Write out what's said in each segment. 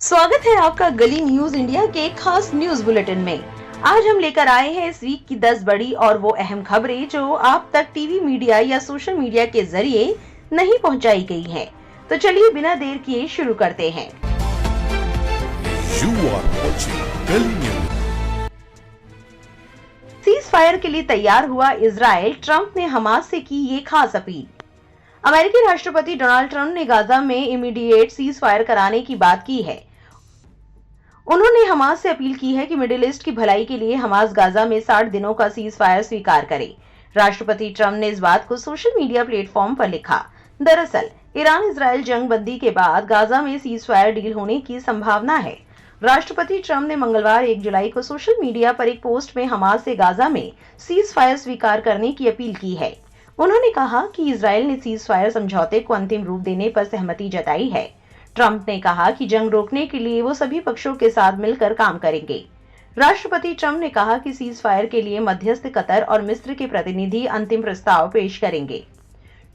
स्वागत है आपका गली न्यूज इंडिया के खास न्यूज बुलेटिन में। आज हम लेकर आए हैं इस वीक की 10 बड़ी और वो अहम खबरें जो आप तक टीवी मीडिया या सोशल मीडिया के जरिए नहीं पहुंचाई गई हैं। तो चलिए बिना देर किए शुरू करते हैं। सीज फायर के लिए तैयार हुआ इजराइल, ट्रंप ने हमास से की ये खास अपील। अमेरिकी राष्ट्रपति डोनाल्ड ट्रंप ने गाजा में इमीडिएट सीज फायर कराने की बात की है। उन्होंने हमास से अपील की है कि मिडिल ईस्ट की भलाई के लिए हमास गाजा में 60 दिनों का सीज फायर स्वीकार करे। राष्ट्रपति ट्रंप ने इस बात को सोशल मीडिया प्लेटफॉर्म पर लिखा। दरअसल ईरान इजराइल जंग बंदी के बाद गाजा में सीज फायर डील होने की संभावना है। राष्ट्रपति ट्रंप ने मंगलवार 1 जुलाई को सोशल मीडिया पर एक पोस्ट में हमास से गाजा में सीज फायर स्वीकार करने की अपील की है। उन्होंने कहा कि इजराइल ने सीज फायर समझौते को अंतिम रूप देने पर सहमति जताई है। ट्रंप ने कहा कि जंग रोकने के लिए वो सभी पक्षों के साथ मिलकर काम करेंगे। राष्ट्रपति ट्रंप ने कहा कि सीज फायर के लिए मध्यस्थ कतर और मिस्र के प्रतिनिधि अंतिम प्रस्ताव पेश करेंगे।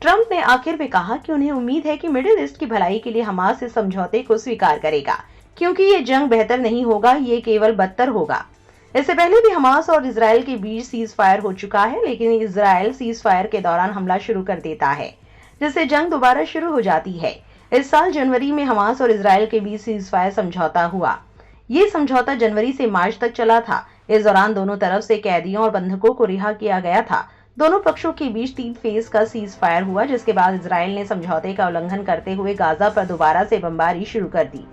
ट्रंप ने आखिर में कहा कि उन्हें उम्मीद है कि मिडिल ईस्ट की भलाई के लिए हमास इस समझौते को स्वीकार करेगा, क्योंकि ये जंग बेहतर नहीं होगा, ये केवल बदतर होगा। इससे पहले भी हमास और इजराइल के बीच सीज फायर हो चुका है, लेकिन इजराइल सीज फायर के दौरान हमला शुरू कर देता है, जिससे जंग दोबारा शुरू हो जाती है। इस साल जनवरी में हमास और इजराइल के बीच सीज फायर समझौता हुआ। ये समझौता जनवरी से मार्च तक चला था। इस दौरान दोनों तरफ से कैदियों और बंधकों को रिहा किया गया था। दोनों पक्षों के बीच 3 फेज का सीज फायर हुआ, जिसके बाद इजराइल ने समझौते का उल्लंघन करते हुए गाजा पर दोबारा से बमबारी शुरू कर दी।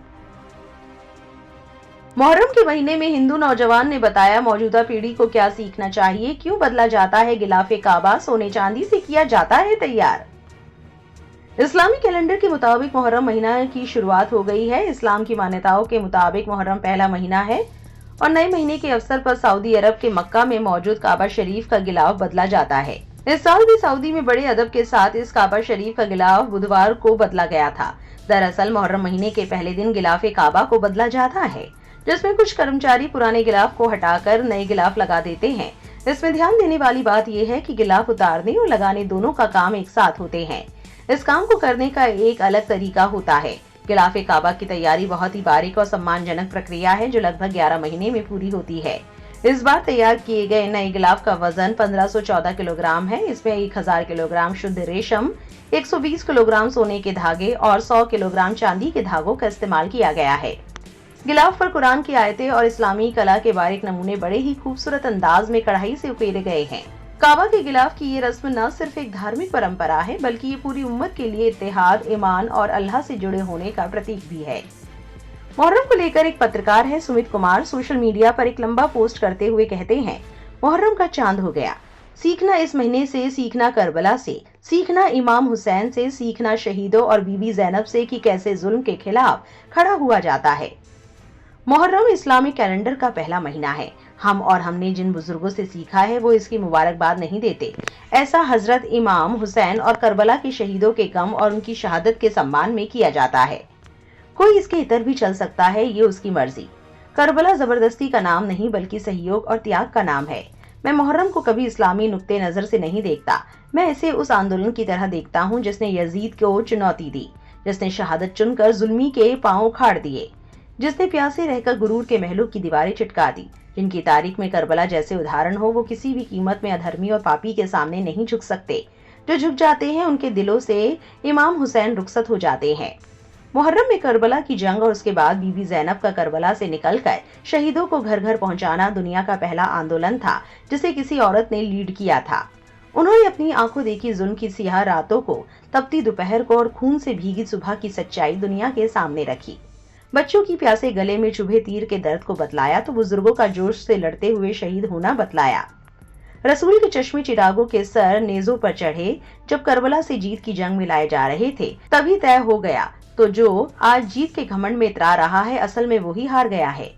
मुहर्रम के महीने में हिंदू नौजवान ने बताया, मौजूदा पीढ़ी को क्या सीखना चाहिए, क्यों बदला जाता है गिलाफे काबा, सोने चांदी से किया जाता है तैयार। इस्लामी कैलेंडर के मुताबिक मुहर्रम महीना की शुरुआत हो गई है। इस्लाम की मान्यताओं के मुताबिक मुहर्रम पहला महीना है और नए महीने के अवसर पर सऊदी अरब के मक्का में मौजूद काबा शरीफ का गिलाफ बदला जाता है। इस साल भी सऊदी में बड़े अदब के साथ इस काबा शरीफ का गिलाफ बुधवार को बदला गया था। दरअसल मुहर्रम महीने के पहले दिन गिलाफे काबा को बदला जाता है, जिसमें कुछ कर्मचारी पुराने गिलाफ को हटाकर नए गिलाफ लगा देते हैं। इसमें ध्यान देने वाली बात यह है कि गिलाफ उतारने और लगाने दोनों का काम एक साथ होते हैं। इस काम को करने का एक अलग तरीका होता है। गिलाफे काबा की तैयारी बहुत ही बारीक और सम्मानजनक प्रक्रिया है, जो लगभग 11 महीने में पूरी होती है। इस बार तैयार किए गए नए गिलाफ का वजन 1514 किलोग्राम है। इसमें 1000 किलोग्राम शुद्ध रेशम, 120 किलोग्राम सोने के धागे और 100 किलोग्राम चांदी के धागों का इस्तेमाल किया गया है। गिलाफ पर कुरान की आयतें और इस्लामी कला के बारीक नमूने बड़े ही खूबसूरत अंदाज में कढ़ाई से उकेरे गए हैं। काबा के गिलाफ की ये रस्म न सिर्फ एक धार्मिक परंपरा है, बल्कि ये पूरी उम्मत के लिए इत्तेहाद, ईमान और अल्लाह से जुड़े होने का प्रतीक भी है। मुहर्रम को लेकर एक पत्रकार है सुमित कुमार, सोशल मीडिया पर एक लंबा पोस्ट करते हुए कहते हैं, मुहर्रम का चांद हो गया। सीखना इस महीने से, सीखना करबला से, सीखना इमाम हुसैन से, सीखना शहीदों और बीबी जैनब से कि कैसे जुल्म के खिलाफ खड़ा हुआ जाता है। मुहर्रम इस्लामिक कैलेंडर का पहला महीना है। हम और हमने जिन बुजुर्गों से सीखा है वो इसकी मुबारकबाद नहीं देते। ऐसा हजरत इमाम हुसैन और करबला के शहीदों के गम और उनकी शहादत के सम्मान में किया जाता है। कोई इसके इतर भी चल सकता है, ये उसकी मर्जी। करबला जबरदस्ती का नाम नहीं, बल्कि सहयोग और त्याग का नाम है। मैं मुहर्रम को कभी इस्लामी नुक्ते नजर से नहीं देखता। मैं इसे उस आंदोलन की तरह देखता हूँ जिसने यजीद को चुनौती दी, जिसने शहादत चुनकर जुल्मी के पांव उखाड़ दिए, जिसने प्यासे रहकर गुरूर के महलों की दीवारें चिटका दी। जिनकी तारीख में करबला जैसे उदाहरण हो, वो किसी भी कीमत में अधर्मी और पापी के सामने नहीं झुक सकते। जो झुक जाते हैं उनके दिलों से इमाम हुसैन रुखसत हो जाते हैं। मुहर्रम में करबला की जंग और उसके बाद बीबी जैनब का करबला से निकलकर शहीदों को घर घर पहुंचाना दुनिया का पहला आंदोलन था, जिसे किसी औरत ने लीड किया था। उन्होंने अपनी आंखों देखी जुल्म की सियाह रातों को, तपती दोपहर को और खून से भीगी सुबह की सच्चाई दुनिया के सामने रखी। बच्चों की प्यासे गले में चुभे तीर के दर्द को बतलाया तो बुजुर्गों का जोश से लड़ते हुए शहीद होना बतलाया। रसूल के चश्मे चिरागों के सर नेजों पर चढ़े जब करबला से जीत की जंग में लाए जा रहे थे, तभी तय हो गया। तो जो आज जीत के घमंड में इतरा रहा है, असल में वही हार गया है।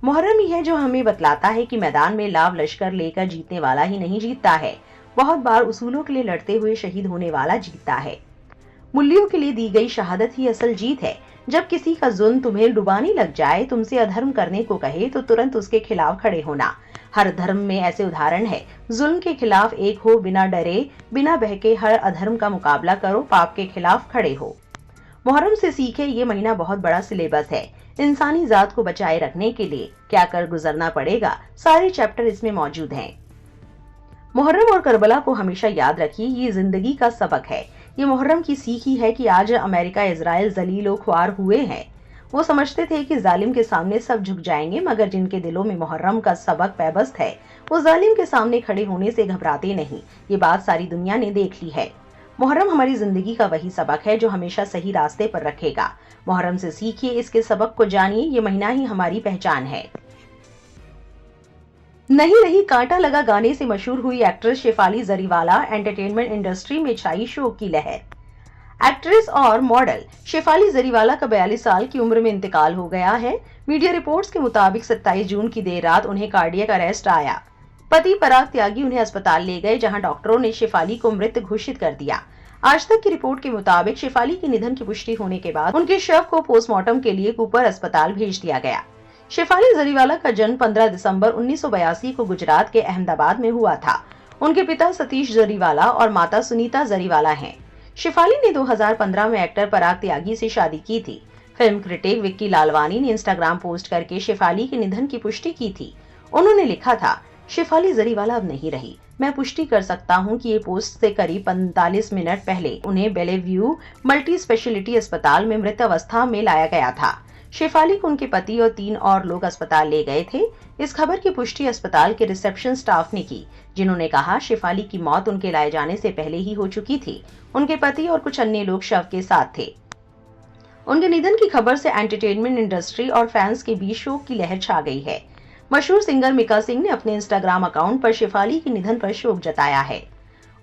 मुहर्रम ही है जो हमें बतलाता है कि मैदान में लाव लश्कर लेकर जीतने वाला ही नहीं जीतता है, बहुत बार उसूलों के लिए लड़ते हुए शहीद होने वाला जीतता है। मूल्यों के लिए दी गई शहादत ही असल जीत है। जब किसी का जुल्म तुम्हें डुबाने लग जाए, तुमसे अधर्म करने को कहे, तो तुरंत उसके खिलाफ खड़े होना। हर धर्म में ऐसे उदाहरण है। जुल्म के खिलाफ एक हो, बिना डरे बिना बहके हर अधर्म का मुकाबला करो, पाप के खिलाफ खड़े हो। मुहर्रम से सीखे ये महीना बहुत बड़ा सिलेबस है। इंसानी जात को बचाए रखने के लिए क्या कर गुजरना पड़ेगा, सारे चैप्टर इसमें मौजूद हैं। मुहर्रम और करबला को हमेशा याद रखिए, ये जिंदगी का सबक है। ये मुहर्रम की सीख ही है कि आज अमेरिका इजराइल जलील और ख्वार हुए हैं। वो समझते थे कि जालिम के सामने सब झुक जाएंगे, मगर जिनके दिलों में मुहर्रम का सबक पैबस्त है वो जालिम के सामने खड़े होने से घबराते नहीं। ये बात सारी दुनिया ने देख ली है। मुहर्रम हमारी जिंदगी का वही सबक है जो हमेशा सही रास्ते पर रखेगा। मुहर्रम से सीखिए, इसके सबक को जानिए, ये महीना ही हमारी पहचान है। नहीं रही कांटा लगा गाने से मशहूर हुई actress Shefali Jariwala, entertainment industry में छाई शोक की लहर। एक्ट्रेस और मॉडल शेफाली जरीवाला का 42 साल की उम्र में इंतकाल हो गया है। मीडिया रिपोर्ट्स के मुताबिक 27 जून की देर रात उन्हें कार्डियक अरेस्ट आया। पति पराग त्यागी उन्हें अस्पताल ले गए, जहां डॉक्टरों ने शेफाली को मृत घोषित कर दिया। आज तक की रिपोर्ट के मुताबिक शेफाली के निधन की पुष्टि होने के बाद उनके शव को पोस्टमार्टम के लिए कूपर अस्पताल भेज दिया गया। शेफाली जरीवाला का जन्म 15 दिसंबर 1982 को गुजरात के अहमदाबाद में हुआ था। उनके पिता सतीश जरीवाला और माता सुनीता जरीवाला हैं। शेफाली ने 2015 में एक्टर पराग त्यागी से शादी की थी। फिल्म क्रिटिक विक्की लालवानी ने इंस्टाग्राम पोस्ट करके शेफाली के निधन की पुष्टि की थी। उन्होंने लिखा था, शेफाली जरीवाला अब नहीं रही। मैं पुष्टि कर सकता हूं कि ये पोस्ट से करीब 45 मिनट पहले उन्हें बेलेव्यू मल्टी स्पेशलिटी अस्पताल में मृत अवस्था में लाया गया था। शेफाली को उनके पति और 3 और लोग अस्पताल ले गए थे। इस खबर की पुष्टि अस्पताल के रिसेप्शन स्टाफ ने की, जिन्होंने कहा शेफाली की मौत उनके लाए जाने से पहले ही हो चुकी थी। उनके पति और कुछ अन्य लोग शव के साथ थे। उनके निधन की खबर से एंटरटेनमेंट इंडस्ट्री और फैंस के बीच शोक की लहर छा गई है। मशहूर सिंगर मिका सिंह ने अपने इंस्टाग्राम अकाउंट पर शेफाली के निधन पर शोक जताया है।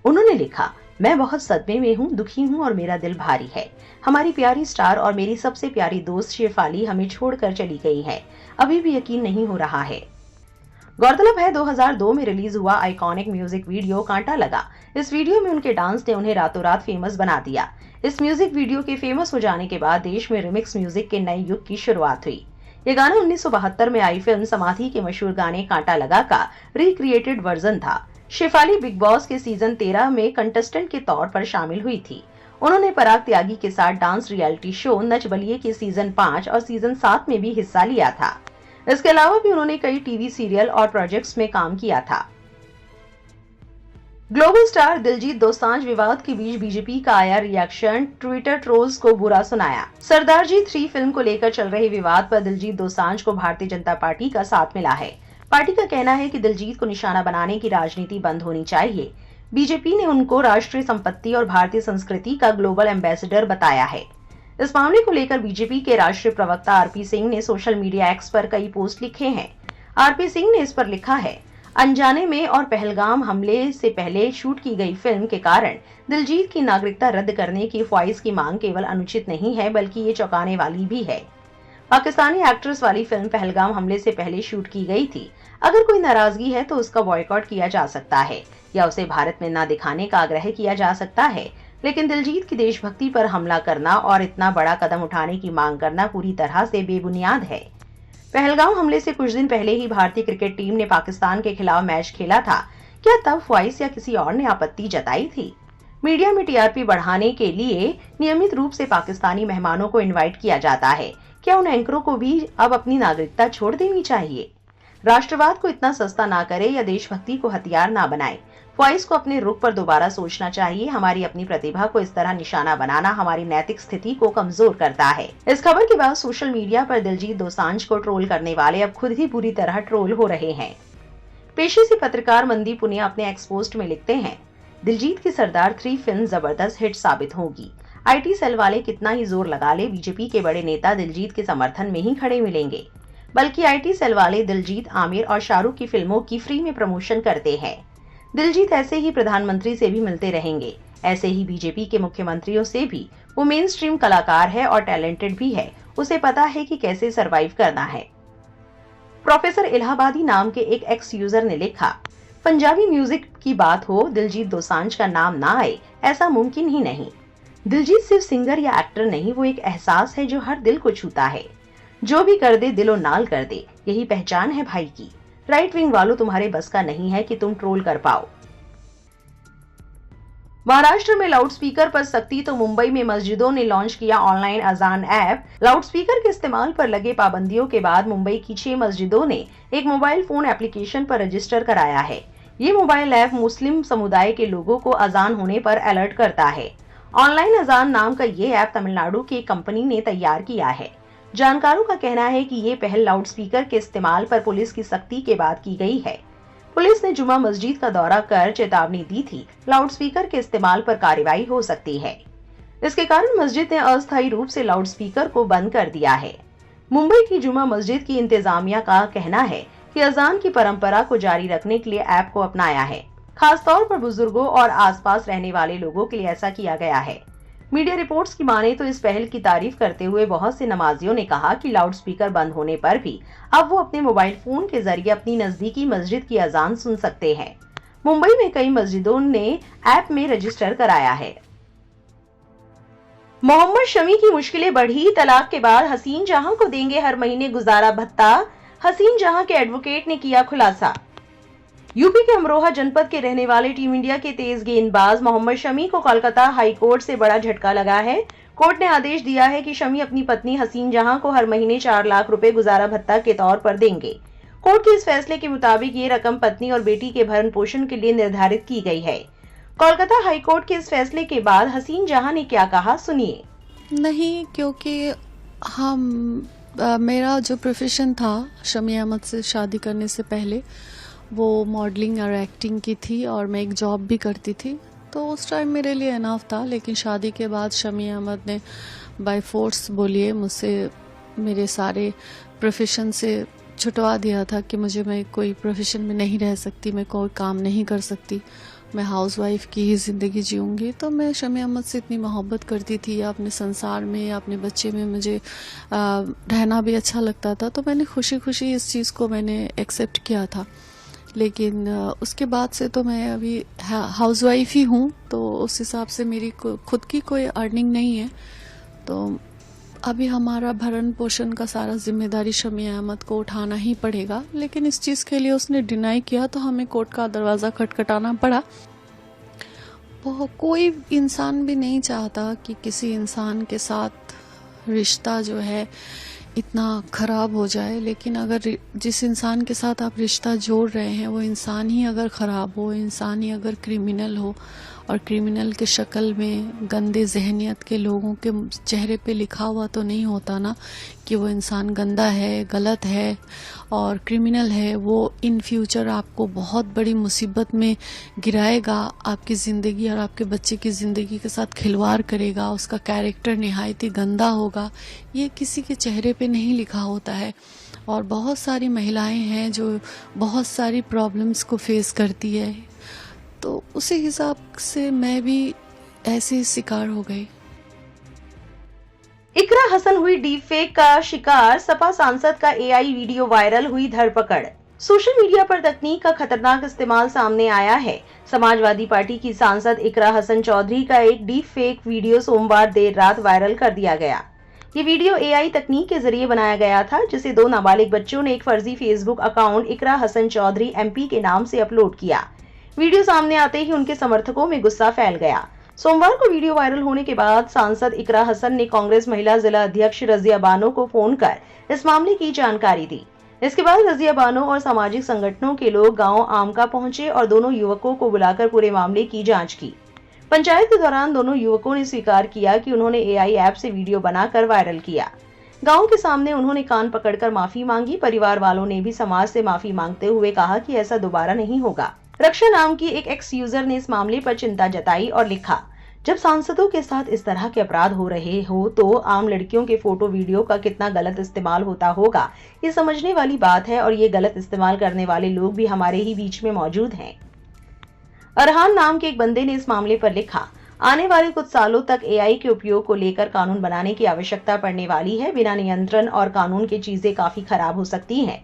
उन्होंने लिखा, मैं बहुत सदमे में हूँ, दुखी हूँ और मेरा दिल भारी है। हमारी प्यारी स्टार और मेरी सबसे प्यारी दोस्त शेफाली हमें छोड़कर चली गई है। अभी भी यकीन नहीं हो रहा है। गौरतलब है 2002 में रिलीज हुआ आइकॉनिक म्यूजिक वीडियो कांटा लगा। इस वीडियो में उनके डांस ने उन्हें रातों रात फेमस बना दिया। इस म्यूजिक वीडियो के फेमस हो जाने के बाद देश में रिमिक्स म्यूजिक के नए युग की शुरुआत हुई। ये गाना 1972 में आई फिल्म समाधि के मशहूर गाने कांटा लगा का रिक्रिएटेड वर्जन था। शेफाली बिग बॉस के सीजन 13 में कंटेस्टेंट के तौर पर शामिल हुई थी। उन्होंने पराग त्यागी के साथ dance reality show Nach Baliye के सीजन 5 और सीजन 7 में भी हिस्सा लिया था। इसके अलावा भी उन्होंने कई टीवी सीरियल और प्रोजेक्ट्स में काम किया था। ग्लोबल स्टार दिलजीत दोसांझ विवाद के बीच बीजेपी का आया रिएक्शन, ट्विटर ट्रोल्स को बुरा सुनाया। सरदारजी 3 फिल्म को लेकर चल रहे विवाद पर दिलजीत दोसांझ को भारतीय जनता पार्टी का साथ मिला है। पार्टी का कहना है कि दिलजीत को निशाना बनाने की राजनीति बंद होनी चाहिए। बीजेपी ने उनको राष्ट्रीय संपत्ति और भारतीय संस्कृति का ग्लोबल एम्बेसडर बताया है। इस मामले को लेकर बीजेपी के राष्ट्रीय प्रवक्ता आरपी सिंह ने सोशल मीडिया एक्स पर कई पोस्ट लिखे हैं। आरपी सिंह ने इस पर लिखा है, अनजाने में और पहलगाम हमले से पहले शूट की गई फिल्म के कारण दिलजीत की नागरिकता रद्द करने की ख्वाहिश की मांग केवल अनुचित नहीं है, बल्कि ये चौंकाने वाली भी है। पाकिस्तानी एक्ट्रेस वाली फिल्म पहलगाम हमले से पहले शूट की गई थी। अगर कोई नाराजगी है तो उसका बॉयकॉट किया जा सकता है या उसे भारत में न दिखाने का आग्रह किया जा सकता है, लेकिन दिलजीत की देशभक्ति पर हमला करना और इतना बड़ा कदम उठाने की मांग करना पूरी तरह से बेबुनियाद है। पहलगाम हमले से कुछ दिन पहले ही भारतीय क्रिकेट टीम ने पाकिस्तान के खिलाफ मैच खेला था। क्या तब ख्वाहिश या किसी और ने आपत्ति जताई थी? मीडिया में टीआरपी बढ़ाने के लिए नियमित रूप से पाकिस्तानी मेहमानों को इनवाइट किया जाता है। क्या उन एंकरों को भी अब अपनी नागरिकता छोड़ देनी चाहिए? राष्ट्रवाद को इतना सस्ता ना करे या देशभक्ति को हथियार ना बनाए। ख्वाहिश को अपने रुख पर दोबारा सोचना चाहिए। हमारी अपनी प्रतिभा को इस तरह निशाना बनाना हमारी नैतिक स्थिति को कमजोर करता है। इस खबर के बाद सोशल मीडिया पर दिलजीत दोसांझ को ट्रोल करने वाले अब खुद ही बुरी तरह ट्रोल हो रहे हैं। पेशे से पत्रकार मंदीप पुनिया अपने एक्स पोस्ट में लिखते हैं, दिलजीत की सरदार 3 फिल्म जबरदस्त हिट साबित होगी। आईटी सेल वाले कितना ही जोर लगा ले, बीजेपी के बड़े नेता दिलजीत के समर्थन में ही खड़े मिलेंगे। बल्कि आईटी सेल वाले दिलजीत, आमिर और शाहरुख की फिल्मों की फ्री में प्रमोशन करते हैं। दिलजीत ऐसे ही प्रधानमंत्री से भी मिलते रहेंगे, ऐसे ही बीजेपी के मुख्यमंत्रियों से भी। वो मेन स्ट्रीम कलाकार है और टैलेंटेड भी है, उसे पता है कि कैसे सरवाइव करना है। प्रोफेसर इलाहाबादी नाम के एक एक्स यूजर ने लिखा, पंजाबी म्यूजिक की बात हो, दिलजीत दोसांझ का नाम ना आए ऐसा मुमकिन ही नहीं। दिलजीत सिर्फ सिंगर या एक्टर नहीं, वो एक एहसास है जो हर दिल को छूता है। जो भी कर दे दिलो नाल कर दे, यही पहचान है भाई की। राइट विंग वालों, तुम्हारे बस का नहीं है कि तुम ट्रोल कर पाओ। महाराष्ट्र में लाउडस्पीकर पर सख्ती तो मुंबई में मस्जिदों ने लॉन्च किया ऑनलाइन अजान ऐप। लाउडस्पीकर के इस्तेमाल पर लगे पाबंदियों के बाद मुंबई की 6 मस्जिदों ने एक मोबाइल फोन एप्लीकेशन पर रजिस्टर कराया है। ये मोबाइल ऐप मुस्लिम समुदाय के लोगों को अजान होने पर अलर्ट करता है। ऑनलाइन अजान नाम का ये ऐप तमिलनाडु की एक कंपनी ने तैयार किया है। जानकारों का कहना है कि ये पहल लाउडस्पीकर के इस्तेमाल पर पुलिस की सख्ती के बाद की गई है। पुलिस ने जुमा मस्जिद का दौरा कर चेतावनी दी थी, लाउडस्पीकर के इस्तेमाल पर कार्रवाई हो सकती है। इसके कारण मस्जिद ने अस्थायी रूप से लाउडस्पीकर को बंद कर दिया है। मुंबई की जुमा मस्जिद की इंतजामिया का कहना है कि अजान की परंपरा को जारी रखने के लिए ऐप को अपनाया है। खासतौर पर बुजुर्गों और आसपास रहने वाले लोगों के लिए ऐसा किया गया है। मीडिया रिपोर्ट्स की माने तो इस पहल की तारीफ करते हुए बहुत से नमाजियों ने कहा कि लाउडस्पीकर बंद होने पर भी अब वो अपने मोबाइल फोन के जरिए अपनी नजदीकी मस्जिद की अजान सुन सकते हैं। मुंबई में कई मस्जिदों ने ऐप में रजिस्टर कराया है। मोहम्मद शमी की मुश्किलें बढ़ी, तलाक के बाद हसीन जहां को देंगे हर महीने गुजारा भत्ता। हसीन जहां के एडवोकेट ने किया खुलासा। यूपी के अमरोहा जनपद के रहने वाले टीम इंडिया के तेज गेंदबाज मोहम्मद शमी को कोलकाता हाई कोर्ट से बड़ा झटका लगा है। कोर्ट ने आदेश दिया है कि शमी अपनी पत्नी हसीन जहां को हर महीने 4 लाख रुपए गुजारा भत्ता के तौर पर देंगे। कोर्ट के इस फैसले के मुताबिक ये रकम पत्नी और बेटी के भरण पोषण के लिए निर्धारित की गई है। कोलकाता हाई कोर्ट के इस फैसले के बाद हसीन जहां ने क्या कहा, सुनिए। नहीं, क्योंकि मेरा जो प्रोफेशन था शमी अहमद से शादी करने से पहले वो मॉडलिंग और एक्टिंग की थी और मैं एक जॉब भी करती थी, तो उस टाइम मेरे लिए इनफ था। लेकिन शादी के बाद शमी अहमद ने बाय फोर्स बोलिए मुझसे मेरे सारे प्रोफेशन से छुटवा दिया था कि मैं कोई प्रोफेशन में नहीं रह सकती, मैं कोई काम नहीं कर सकती, मैं हाउसवाइफ की ही ज़िंदगी जीऊँगी। तो मैं शमी अहमद से इतनी मोहब्बत करती थी, अपने संसार में अपने बच्चे में मुझे रहना भी अच्छा लगता था, तो मैंने खुशी खुशी इस चीज़ को मैंने एक्सेप्ट किया था। लेकिन उसके बाद से तो मैं अभी हाउसवाइफ ही हूँ, तो उस हिसाब से मेरी खुद की कोई अर्निंग नहीं है। तो अभी हमारा भरण पोषण का सारा जिम्मेदारी शमी अहमद को उठाना ही पड़ेगा। लेकिन इस चीज़ के लिए उसने डिनाई किया तो हमें कोर्ट का दरवाज़ा खटखटाना पड़ा। वो कोई इंसान भी नहीं चाहता कि किसी इंसान के साथ रिश्ता जो है इतना ख़राब हो जाए। लेकिन अगर जिस इंसान के साथ आप रिश्ता जोड़ रहे हैं वो इंसान ही अगर ख़राब हो, इंसान ही अगर क्रिमिनल हो, और क्रिमिनल के शक्ल में गंदे जहनियत के लोगों के चेहरे पे लिखा हुआ तो नहीं होता ना कि वो इंसान गंदा है, गलत है और क्रिमिनल है, वो इन फ्यूचर आपको बहुत बड़ी मुसीबत में गिराएगा, आपकी ज़िंदगी और आपके बच्चे की ज़िंदगी के साथ खिलवाड़ करेगा, उसका कैरेक्टर निहायत ही गंदा होगा, ये किसी के चेहरे पे नहीं लिखा होता है। और बहुत सारी महिलाएं हैं जो बहुत सारी प्रॉब्लम्स को फेस करती है, तो उसी हिसाब से मैं भी ऐसे शिकार हो गई। इकरा हसन हुई डीप फेक का शिकार, सपा सांसद का एआई वीडियो वायरल, हुई धरपकड़। सोशल मीडिया पर तकनीक का खतरनाक इस्तेमाल सामने आया है। समाजवादी पार्टी की सांसद इकरा हसन चौधरी का एक डीप फेक वीडियो सोमवार देर रात वायरल कर दिया गया। ये वीडियो एआई तकनीक के जरिए बनाया गया था, जिसे 2 नाबालिग बच्चों ने एक फर्जी फेसबुक अकाउंट इकरा हसन चौधरी एमपी के नाम से अपलोड किया। वीडियो सामने आते ही उनके समर्थकों में गुस्सा फैल गया। सोमवार को वीडियो वायरल होने के बाद सांसद इकरा हसन ने कांग्रेस महिला जिला अध्यक्ष रजिया बानो को फोन कर इस मामले की जानकारी दी। इसके बाद रजिया बानो और सामाजिक संगठनों के लोग गांव आमका पहुंचे और दोनों युवकों को बुलाकर पूरे मामले की जांच की। पंचायत के दौरान दोनों युवकों ने स्वीकार किया कि उन्होंने एआई ऐप से वीडियो बनाकर वायरल किया। गांव के सामने उन्होंने कान पकड़कर माफी मांगी। परिवार वालों ने भी समाज से माफी मांगते हुए कहा कि ऐसा दोबारा नहीं होगा। रक्षा नाम की एक एक्स यूजर ने इस मामले पर चिंता जताई और लिखा, जब सांसदों के साथ इस तरह के अपराध हो रहे हो तो आम लड़कियों के फोटो वीडियो का कितना गलत इस्तेमाल होता होगा, ये समझने वाली बात है और ये गलत इस्तेमाल करने वाले लोग भी हमारे ही बीच में मौजूद हैं। अरहान नाम के एक बंदे ने इस मामले पर लिखा, आने वाले कुछ सालों तक एआई के उपयोग को लेकर कानून बनाने की आवश्यकता पड़ने वाली है। बिना नियंत्रण और कानून की चीजें काफी खराब हो सकती हैं।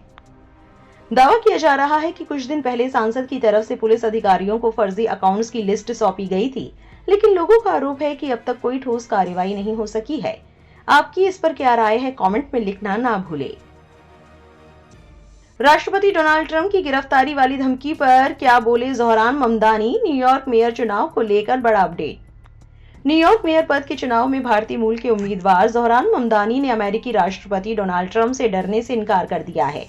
दावा किया जा रहा है कि कुछ दिन पहले सांसद की तरफ से पुलिस अधिकारियों को फर्जी अकाउंट्स की लिस्ट सौंपी गई थी, लेकिन लोगों का आरोप है कि अब तक कोई ठोस कार्रवाई नहीं हो सकी है। आपकी इस पर क्या राय है, कमेंट में लिखना ना भूलें। राष्ट्रपति डोनाल्ड ट्रंप की गिरफ्तारी वाली धमकी पर क्या बोले ज़ोहरान ममदानी। न्यूयॉर्क मेयर चुनाव को लेकर बड़ा अपडेट। न्यूयॉर्क मेयर पद के चुनाव में भारतीय मूल के उम्मीदवार ज़ोहरान ममदानी ने अमेरिकी राष्ट्रपति डोनाल्ड ट्रंप से डरने से इनकार कर दिया है।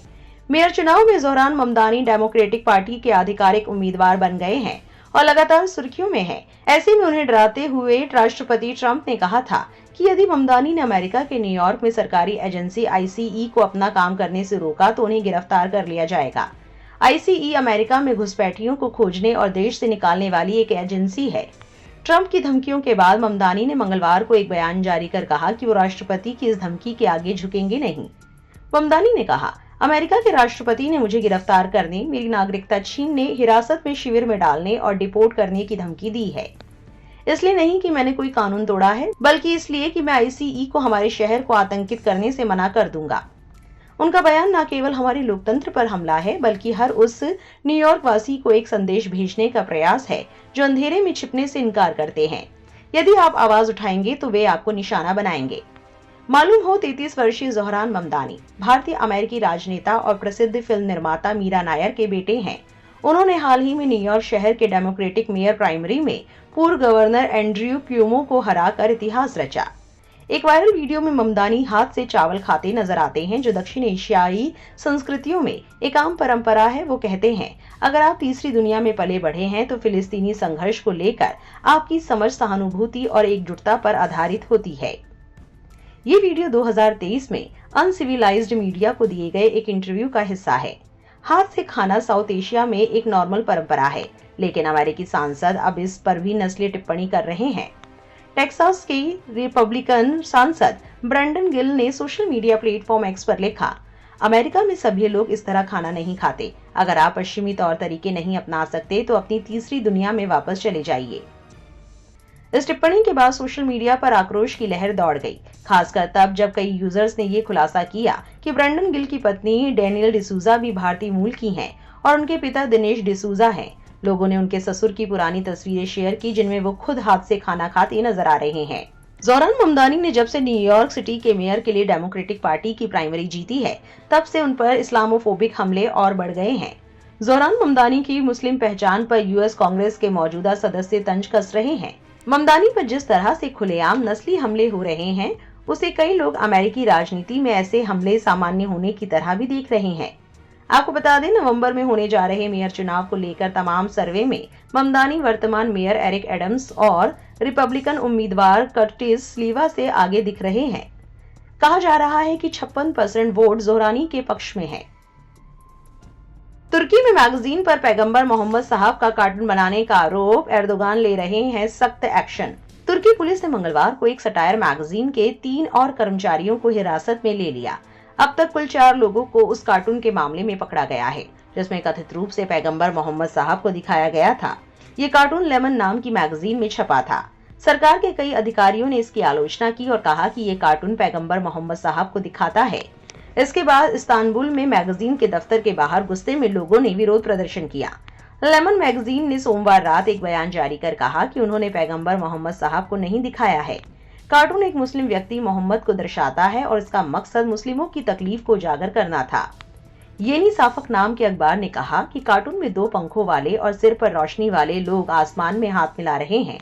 मेयर चुनाव में ज़ोहरान ममदानी डेमोक्रेटिक पार्टी के आधिकारिक उम्मीदवार बन गए हैं और लगातार सुर्खियों में है। ऐसे में उन्हें डराते हुए राष्ट्रपति ट्रंप ने कहा था कि यदि ममदानी ने अमेरिका के न्यूयॉर्क में सरकारी एजेंसी आईसीई को अपना काम करने से रोका तो उन्हें गिरफ्तार कर लिया जाएगा। आईसीई अमेरिका में घुसपैठियों को खोजने और देश से निकालने वाली एक एजेंसी है। ट्रंप की धमकियों के बाद ममदानी ने मंगलवार को एक बयान जारी कर कहा कि वो राष्ट्रपति की इस धमकी के आगे झुकेंगे नहीं। ममदानी ने कहा, अमेरिका के राष्ट्रपति ने मुझे गिरफ्तार करने, मेरी नागरिकता छीनने, हिरासत में शिविर में डालने और डिपोर्ट करने की धमकी दी है। इसलिए नहीं कि मैंने कोई कानून तोड़ा है, बल्कि इसलिए कि मैं आईसीई को हमारे शहर को आतंकित करने से मना कर दूंगा। उनका बयान न केवल हमारे लोकतंत्र पर हमला है, बल्कि हर उस न्यूयॉर्क वासी को एक संदेश भेजने का प्रयास है जो अंधेरे में छिपने से इनकार करते हैं। यदि आप आवाज उठाएंगे तो वे आपको निशाना बनाएंगे। मालूम हो 33 वर्षीय ज़ोहरान ममदानी भारतीय अमेरिकी राजनेता और प्रसिद्ध फिल्म निर्माता मीरा नायर के बेटे हैं। उन्होंने हाल ही में न्यूयॉर्क शहर के डेमोक्रेटिक मेयर प्राइमरी में पूर्व गवर्नर एंड्रयू क्यूमो को हराकर इतिहास रचा। एक वायरल वीडियो में ममदानी हाथ से चावल खाते नजर आते हैं, जो दक्षिण एशियाई संस्कृतियों में एक आम परंपरा है। वो कहते हैं, अगर आप तीसरी दुनिया में पले बढ़े हैं तो फिलिस्तीनी संघर्ष को लेकर आपकी समझ, सहानुभूति और एकजुटता पर आधारित होती है। ये वीडियो 2023 में अनसिविलाइज्ड मीडिया को दिए गए एक इंटरव्यू का हिस्सा है। हाथ से खाना साउथ एशिया में एक नॉर्मल परंपरा है, लेकिन अमेरिकी सांसद अब इस पर भी नस्लीय टिप्पणी कर रहे हैं। टेक्सास के रिपब्लिकन सांसद ब्रेंडन गिल ने सोशल मीडिया प्लेटफॉर्म एक्स पर लिखा, अमेरिका में सभी लोग इस तरह खाना नहीं खाते। अगर आप पश्चिमी तौर तरीके नहीं अपना सकते तो अपनी तीसरी दुनिया में वापस चले जाइए। इस टिप्पणी के बाद सोशल मीडिया पर आक्रोश की लहर दौड़ गई, खासकर तब जब कई यूजर्स ने ये खुलासा किया कि ब्रेंडन गिल की पत्नी डेनियल डिसूजा भी भारतीय मूल की हैं और उनके पिता दिनेश डिसूजा हैं। लोगों ने उनके ससुर की पुरानी तस्वीरें शेयर की, जिनमें वो खुद हाथ से खाना खाते नजर आ रहे हैं। ज़ोहरान ममदानी ने जब से न्यूयॉर्क सिटी के मेयर के लिए डेमोक्रेटिक पार्टी की प्राइमरी जीती है, तब से उन पर इस्लामोफोबिक हमले और बढ़ गए हैं। ज़ोहरान ममदानी की मुस्लिम पहचान पर यूएस कांग्रेस के मौजूदा सदस्य तंज कस रहे हैं। ममदानी पर जिस तरह से खुलेआम नस्ली हमले हो रहे हैं, उसे कई लोग अमेरिकी राजनीति में ऐसे हमले सामान्य होने की तरह भी देख रहे हैं। आपको बता दें, नवंबर में होने जा रहे मेयर चुनाव को लेकर तमाम सर्वे में ममदानी वर्तमान मेयर एरिक एडम्स और रिपब्लिकन उम्मीदवार कर्टिस स्लीवा से आगे दिख रहे हैं। कहा जा रहा है कि 56% वोट ज़ोहरानी के पक्ष में है। तुर्की में मैगजीन पर पैगंबर मोहम्मद साहब का कार्टून बनाने का आरोप, एर्दोगान ले रहे हैं सख्त एक्शन। तुर्की पुलिस ने मंगलवार को एक सटायर मैगजीन के 3 और कर्मचारियों को हिरासत में ले लिया। अब तक कुल 4 लोगों को उस कार्टून के मामले में पकड़ा गया है, जिसमें कथित रूप से पैगंबर मोहम्मद साहब को दिखाया गया था। ये कार्टून लेमन नाम की मैगजीन में छपा था। सरकार के कई अधिकारियों ने इसकी आलोचना की और कहा कि ये कार्टून पैगंबर मोहम्मद साहब को दिखाता है। इसके बाद इस्तांबुल में मैगजीन के दफ्तर के बाहर गुस्से में लोगों ने विरोध प्रदर्शन किया। लेमन मैगजीन ने सोमवार रात एक बयान जारी कर कहा कि उन्होंने पैगंबर मोहम्मद साहब को नहीं दिखाया है। कार्टून एक मुस्लिम व्यक्ति मोहम्मद को दर्शाता है और इसका मकसद मुस्लिमों की तकलीफ को उजागर करना था। येनी साफक नाम के अखबार ने कहा कि कार्टून में 2 पंखों वाले और सिर पर रोशनी वाले लोग आसमान में हाथ मिला रहे हैं।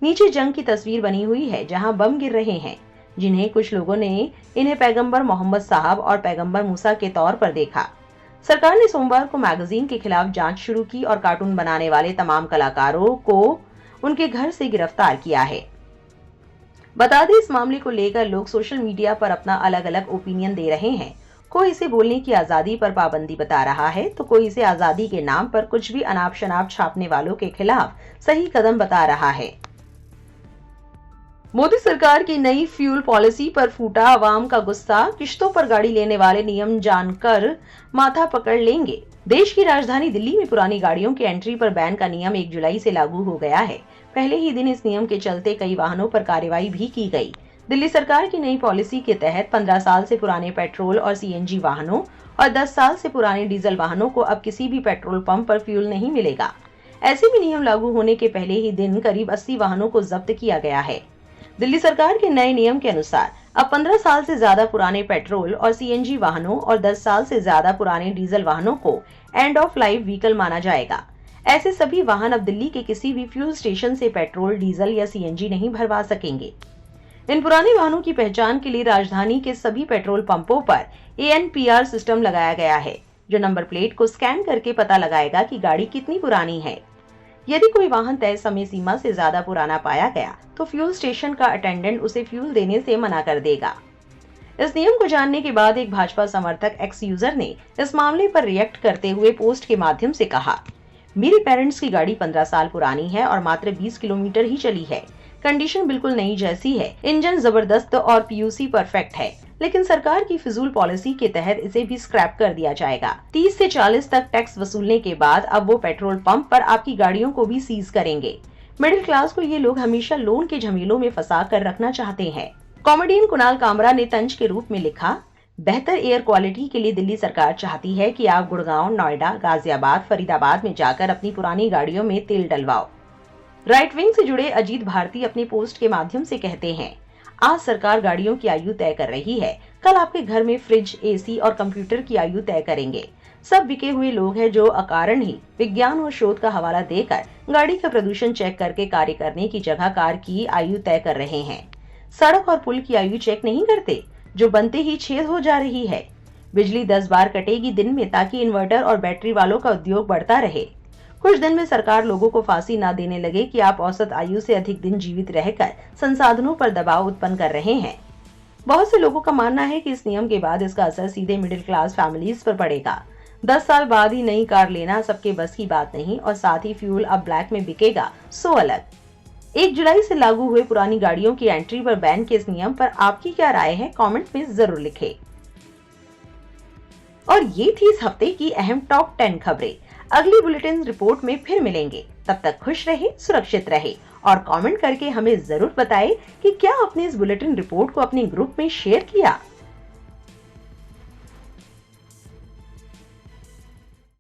नीचे जंग की तस्वीर बनी हुई है, जहां बम गिर रहे हैं, जिन्हें कुछ लोगों ने इन्हें पैगंबर मोहम्मद साहब और पैगंबर मूसा के तौर पर देखा। सरकार ने सोमवार को मैगजीन के खिलाफ जांच शुरू की और कार्टून बनाने वाले तमाम कलाकारों को उनके घर से गिरफ्तार किया है। बता दें, इस मामले को लेकर लोग सोशल मीडिया पर अपना अलग अलग ओपिनियन दे रहे हैं। कोई इसे बोलने की आजादी पर पाबंदी बता रहा है, तो कोई इसे आजादी के नाम पर कुछ भी अनाप शनाप छापने वालों के खिलाफ सही कदम बता रहा है। मोदी सरकार की नई फ्यूल पॉलिसी पर फूटा आवाम का गुस्सा, किश्तों पर गाड़ी लेने वाले नियम जानकर माथा पकड़ लेंगे। देश की राजधानी दिल्ली में पुरानी गाड़ियों के एंट्री पर बैन का नियम 1 जुलाई से लागू हो गया है। पहले ही दिन इस नियम के चलते कई वाहनों पर कार्रवाई भी की गई। दिल्ली सरकार की नई पॉलिसी के तहत 15 साल से पुराने पेट्रोल और सीएनजी वाहनों और 10 साल से पुराने डीजल वाहनों को अब किसी भी पेट्रोल पंप पर फ्यूल नहीं मिलेगा। ऐसे में नियम लागू होने के पहले ही दिन करीब 80 वाहनों को जब्त किया गया है। दिल्ली सरकार के नए नियम के अनुसार अब 15 साल से ज्यादा पुराने पेट्रोल और सीएनजी वाहनों और 10 साल से ज्यादा पुराने डीजल वाहनों को एंड ऑफ लाइफ व्हीकल माना जाएगा। ऐसे सभी वाहन अब दिल्ली के किसी भी फ्यूल स्टेशन से पेट्रोल, डीजल या सीएनजी नहीं भरवा सकेंगे। इन पुराने वाहनों की पहचान के लिए राजधानी के सभी पेट्रोल पंपों पर ANPR सिस्टम लगाया गया है, जो नंबर प्लेट को स्कैन करके पता लगाएगा कि गाड़ी कितनी पुरानी है। यदि कोई वाहन तय समय सीमा से ज्यादा पुराना पाया गया तो फ्यूल स्टेशन का अटेंडेंट उसे फ्यूल देने से मना कर देगा। इस नियम को जानने के बाद एक भाजपा समर्थक एक्स यूजर ने इस मामले पर रिएक्ट करते हुए पोस्ट के माध्यम से कहा, मेरे पेरेंट्स की गाड़ी 15 साल पुरानी है और मात्र 20 किलोमीटर ही चली है। कंडीशन बिल्कुल नई जैसी है, इंजन जबरदस्त और PUC परफेक्ट है, लेकिन सरकार की फिजूल पॉलिसी के तहत इसे भी स्क्रैप कर दिया जाएगा। 30 से 40 तक टैक्स वसूलने के बाद अब वो पेट्रोल पंप पर आपकी गाड़ियों को भी सीज करेंगे। मिडिल क्लास को ये लोग हमेशा लोन के झमेलों में फंसा कर रखना चाहते हैं। कॉमेडियन कुणाल कामरा ने तंज के रूप में लिखा, बेहतर एयर क्वालिटी के लिए दिल्ली सरकार चाहती है कि आप गुड़गांव, नोएडा, गाजियाबाद, फरीदाबाद में जाकर अपनी पुरानी गाड़ियों में तेल डलवाओ। राइट विंग से जुड़े अजीत भारती अपने पोस्ट के माध्यम से कहते हैं, आज सरकार गाड़ियों की आयु तय कर रही है, कल आपके घर में फ्रिज, AC और कंप्यूटर की आयु तय करेंगे। सब बिके हुए लोग हैं जो अकारण ही विज्ञान और शोध का हवाला देकर गाड़ी का प्रदूषण चेक करके कार्य करने की जगह कार की आयु तय कर रहे हैं। सड़क और पुल की आयु चेक नहीं करते, जो बनते ही छेद हो जा रही है। बिजली 10 बार कटेगी दिन में ताकि इन्वर्टर और बैटरी वालों का उद्योग बढ़ता रहे। कुछ दिन में सरकार लोगों को फांसी ना देने लगे कि आप औसत आयु से अधिक दिन जीवित रहकर संसाधनों पर दबाव उत्पन्न कर रहे हैं। बहुत से लोगों का मानना है कि इस नियम के बाद इसका असर सीधे मिडिल क्लास फैमिलीज पर पड़ेगा। 10 साल बाद ही नई कार लेना सबके बस की बात नहीं और साथ ही फ्यूल अब ब्लैक में बिकेगा, सो अलग। 1 जुलाई से लागू हुए पुरानी गाड़ियों की एंट्री पर बैन के इस नियम पर आपकी क्या राय है, कमेंट में जरूर लिखें। और ये थी इस हफ्ते की अहम टॉप 10 खबरें। अगली बुलेटिन रिपोर्ट में फिर मिलेंगे, तब तक खुश रहे, सुरक्षित रहे और कमेंट करके हमें जरूर बताएं कि क्या आपने इस बुलेटिन रिपोर्ट को अपने ग्रुप में शेयर किया।